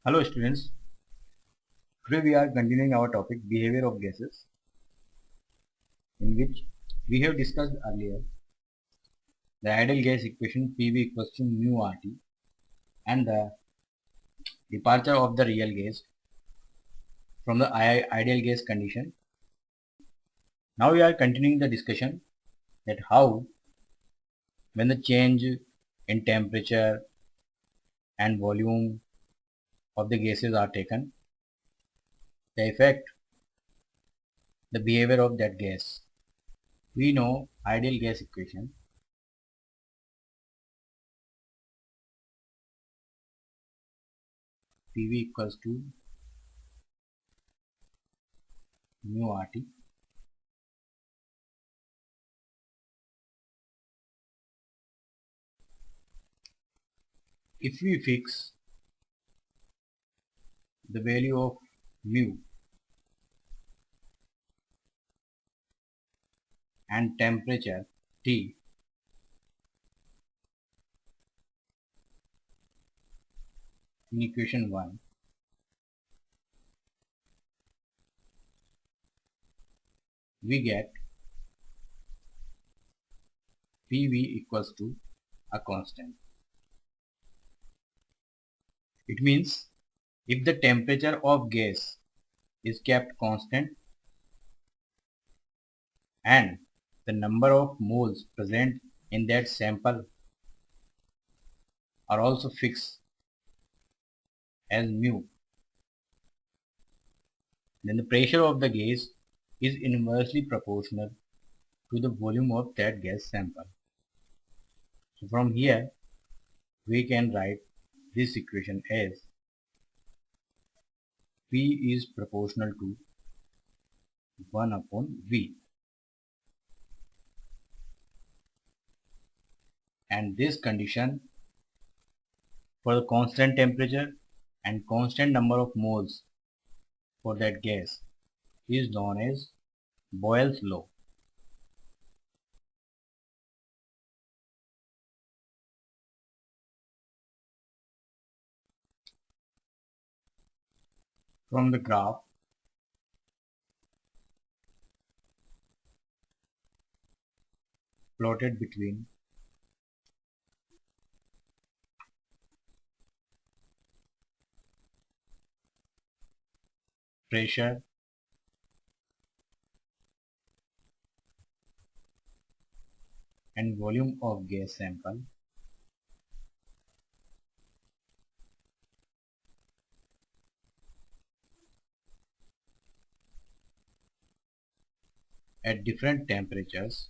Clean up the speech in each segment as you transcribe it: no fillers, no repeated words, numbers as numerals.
Hello students, today we are continuing our topic behavior of gases, in which we have discussed earlier the ideal gas equation PV equals to mu RT and the departure of the real gas from the ideal gas condition. Now we are continuing the discussion that how when the change in temperature and volume of the gases are taken, they affect the behavior of that gas. We know ideal gas equation PV equals to mu RT. If we fix the value of mu and temperature T in equation 1, we get PV equals to a constant. It means if the temperature of gas is kept constant and the number of moles present in that sample are also fixed as mu, then the pressure of the gas is inversely proportional to the volume of that gas sample. So from here we can write this equation as P is proportional to 1 upon V, and this condition for the constant temperature and constant number of moles for that gas is known as Boyle's law. From the graph, plotted between pressure and volume of gas sample, at different temperatures,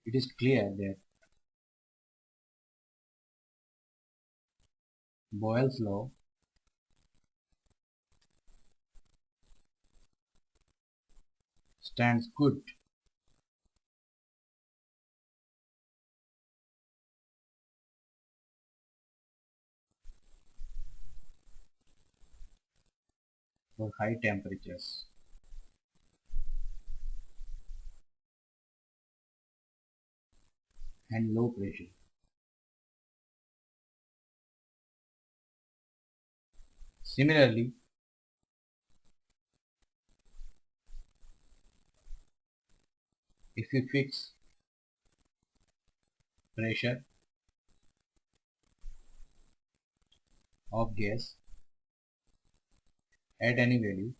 it is clear that Boyle's law stands good for high temperatures and low pressure. Similarly, if we fix pressure of gas at any value,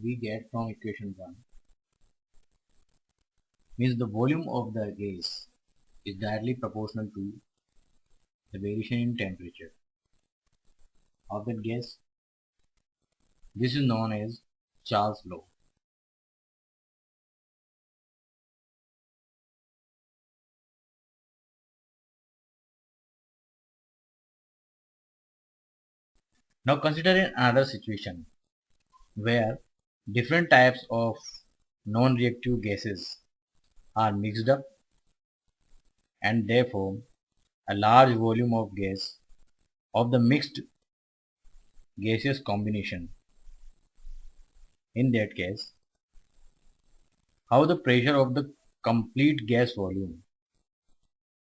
we get from equation 1 means the volume of the gas is directly proportional to the variation in temperature of that gas. This is known as Charles' law. Now consider another situation where different types of non-reactive gases are mixed up and they form a large volume of gas of the mixed gaseous combination. In that case, how the pressure of the complete gas volume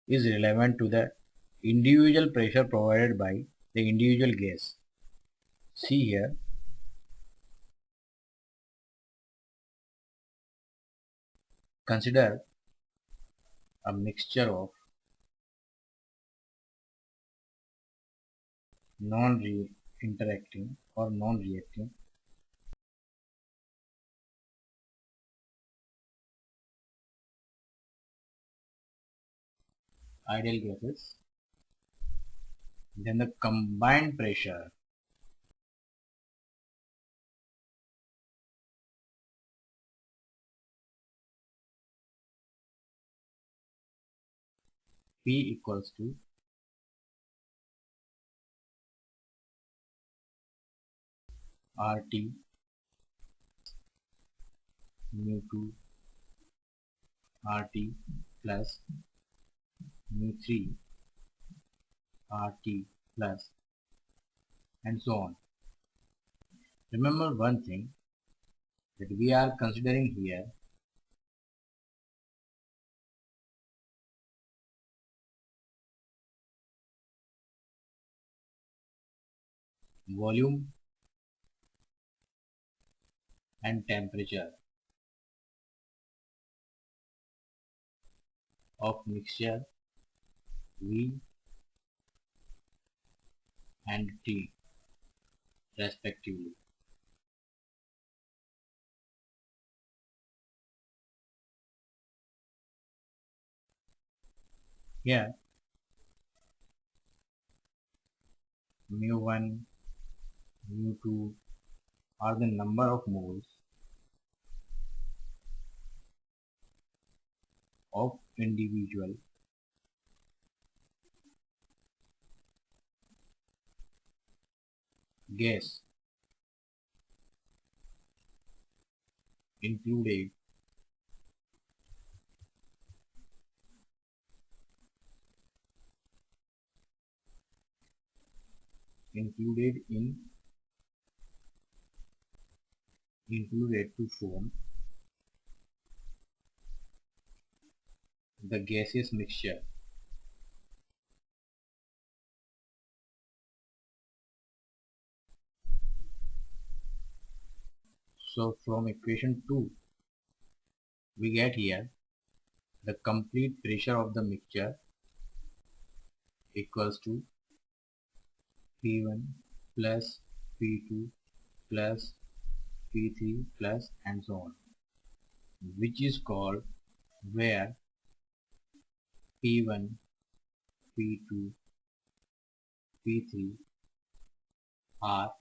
is relevant to the individual pressure provided by the individual gas. See here, consider a mixture of non-interacting or non-reacting ideal gases. Then the combined pressure P equals to RT mu2 RT plus mu3 RT plus and so on. Remember one thing that we are considering here volume and temperature of mixture V and T respectively. Here mu1, mu2 are the number of moles of individual gas included included to form the gaseous mixture. So from equation 2 we get here the complete pressure of the mixture equals to P1 plus P2 plus P3 plus and so on, which is called where P1, P2, P3 are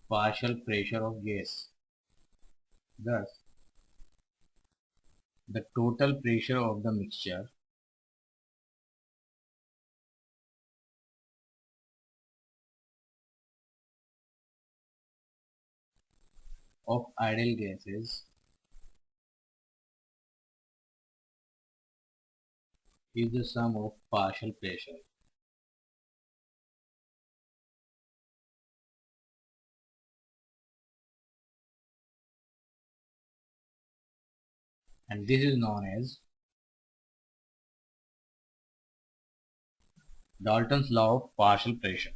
partial pressure of gas. Thus, the total pressure of the mixture of ideal gases is the sum of partial pressure. And this is known as Dalton's law of partial pressure.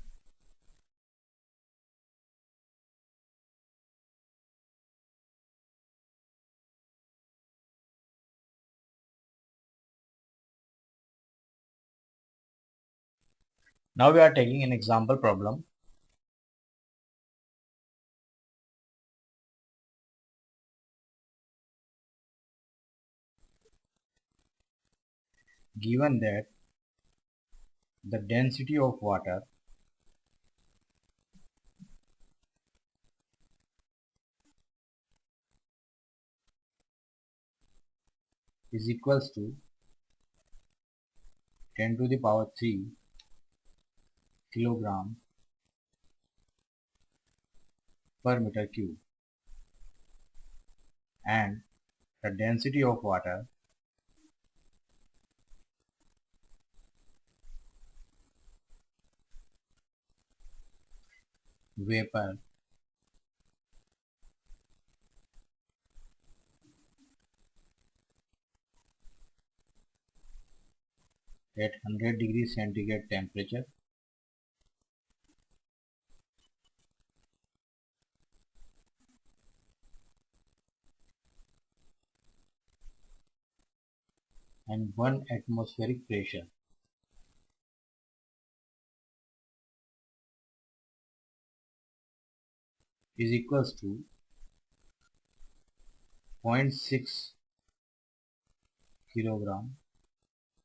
Now we are taking an example problem. Given that the density of water is equals to 10 to the power 3 kilogram per meter cube, and the density of water vapor at 100 degrees centigrade temperature and 1 atmospheric pressure is equals to 0.6 kilogram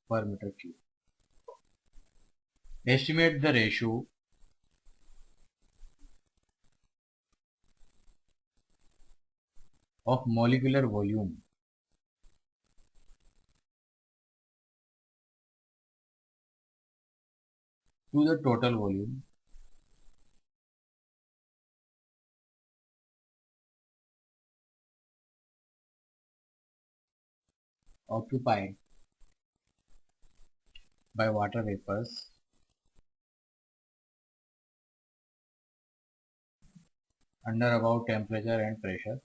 per meter cube. Estimate the ratio of molecular volume to the total volume occupied by water vapors under above temperature and pressure.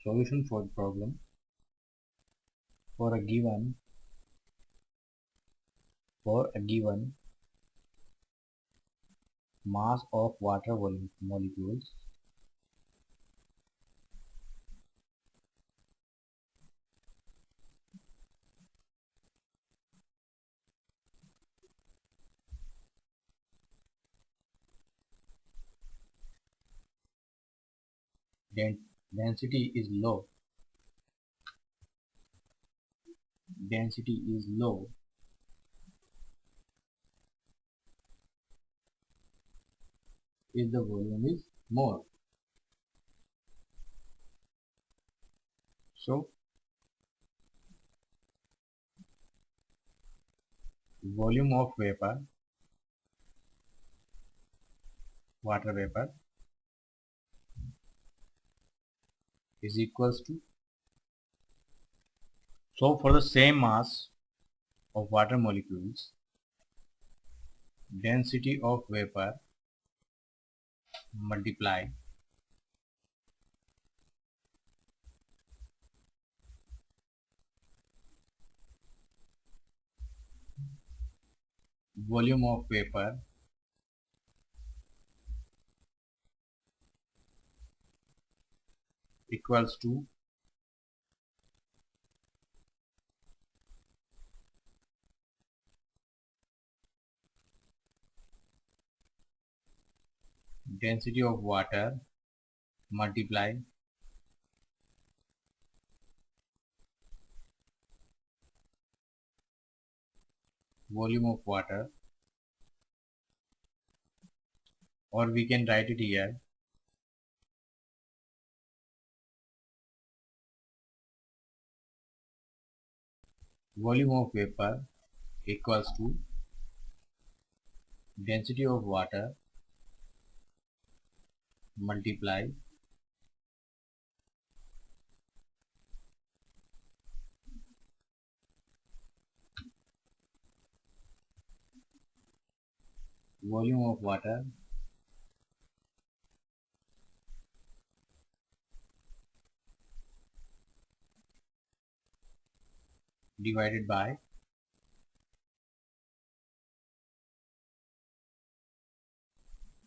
Solution for the problem: for a given mass of water molecules, density is low. Density is low. If the volume is more. So volume of vapor, water vapor, is equals to, so for the same mass of water molecules, density of vapor multiply volume of vapor equals to density of water multiply volume of water, or we can write it here, volume of vapor equals to density of water multiply volume of water divided by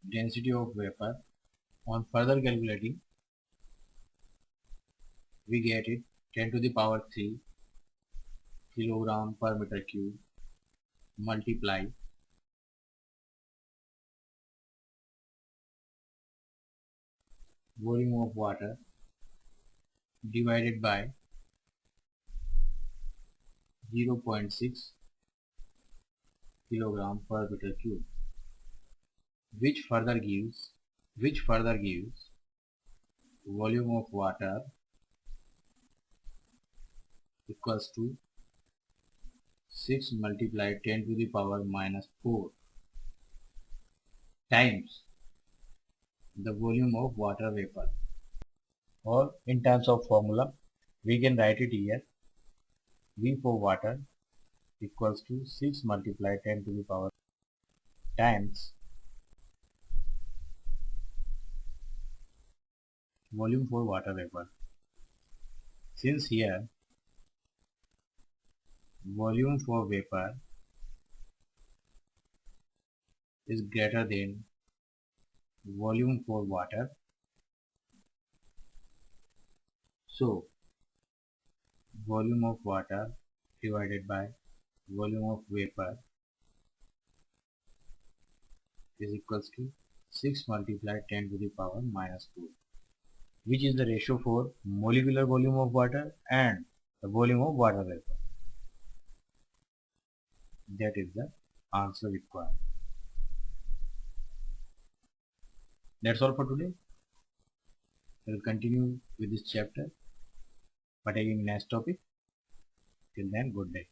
density of vapor. On further calculating, we get it 10 to the power 3 kilogram per meter cube multiply volume of water divided by 0.6 kilogram per meter cube, which further gives which further gives volume of water equals to 6 multiplied 10 to the power minus 4 times the volume of water vapor, or in terms of formula we can write it here: V for water equals to 6 multiplied 10 to the power times volume for water vapor. Since here volume for vapor is greater than volume for water, so volume of water divided by volume of vapor is equals to 6 multiplied 10 to the power minus 4, which is the ratio for molecular volume of water and the volume of water vapor. That is the answer required. That's all for today. We will continue with this chapter by taking next topic. Till then, good day.